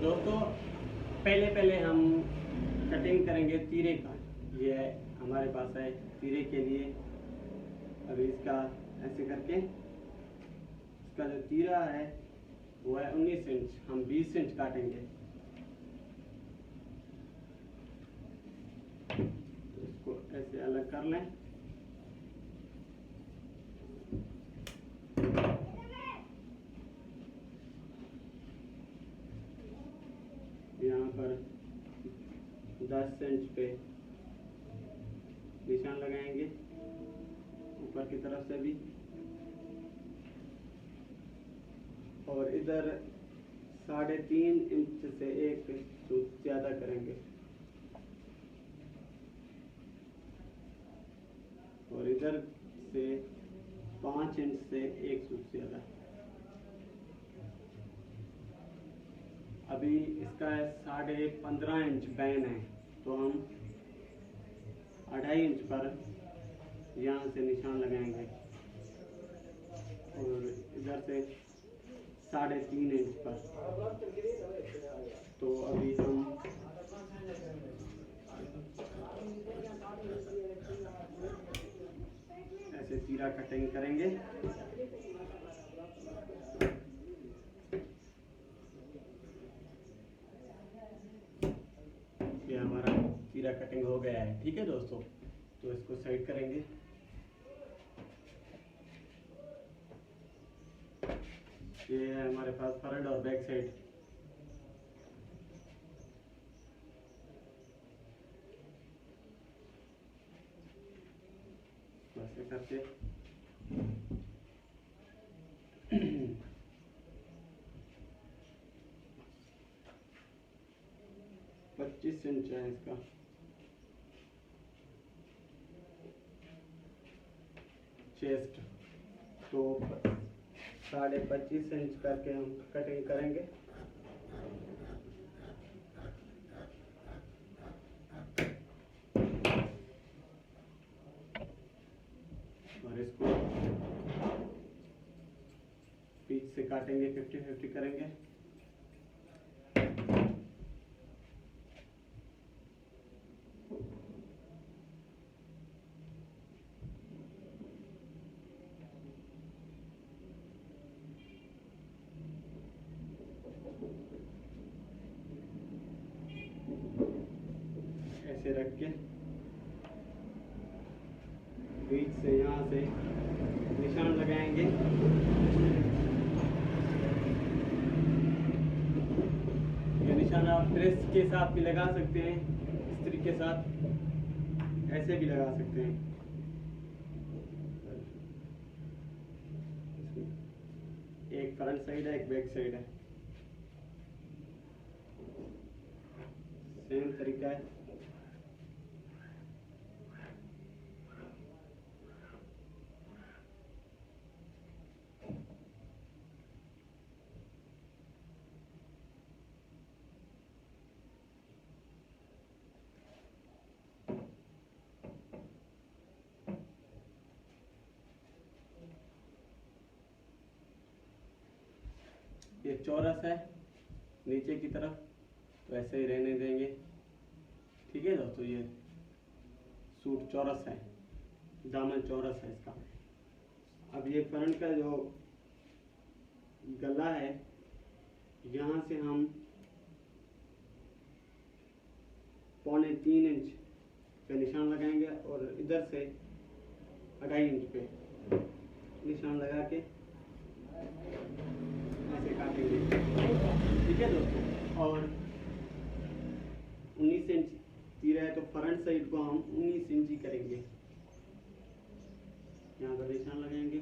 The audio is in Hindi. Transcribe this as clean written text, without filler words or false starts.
दोस्तों पहले हम कटिंग करेंगे तीरे का। ये हमारे पास है तीरे के लिए। अभी इसका ऐसे करके इसका जो तीरा है वो है 19 इंच, हम 20 इंच काटेंगे। तो इसको ऐसे अलग कर लें। यहाँ पर 10 इंच पे निशान लगाएंगे ऊपर की तरफ से भी, और इधर 3.5 इंच से एक सूत ज्यादा करेंगे, और इधर से 5 इंच से एक सूत ज्यादा। अभी इसका 15.5 इंच बैन है, तो हम 2.5 इंच पर यहाँ से निशान लगाएंगे, और इधर से 3.5 इंच पर। तो अभी हम ऐसे तीरा कटिंग करेंगे। ये हमारा तीरा कटिंग हो गया है। ठीक है दोस्तों, तो इसको साइड करेंगे। ये है हमारे पास फ्रंट और बैक साइड। ऐसे करके 25 इंच है इसका। चेस्ट तो 25.5 इंच करके हम कटिंग करेंगे। और इसको पीछ से काटेंगे, 50-50 करेंगे। ऐसे रख के बीच से यहाँ से निशान लगाएंगे। ये निशान आप प्रेस के साथ भी लगा सकते हैं, इस्त्री के साथ ऐसे भी लगा सकते हैं। एक फ्रंट साइड है, एक बैक साइड है, सेम तरीका है। ये चौरस है नीचे की तरफ, तो ऐसे ही रहने देंगे। ठीक है दोस्तों, ये सूट चौरस है, दामन चौरस है इसका। अब ये फ्रंट का जो गला है, यहाँ से हम 3.25 इंच पे निशान लगाएंगे, और इधर से 2.5 इंच पे निशान लगा के ऐसे काटेंगे। ठीक है दोस्तों, और 19 इंच तीरा है, तो फ्रंट साइड को हम 19 इंच ही करेंगे। यहाँ पर निशान लगाएंगे।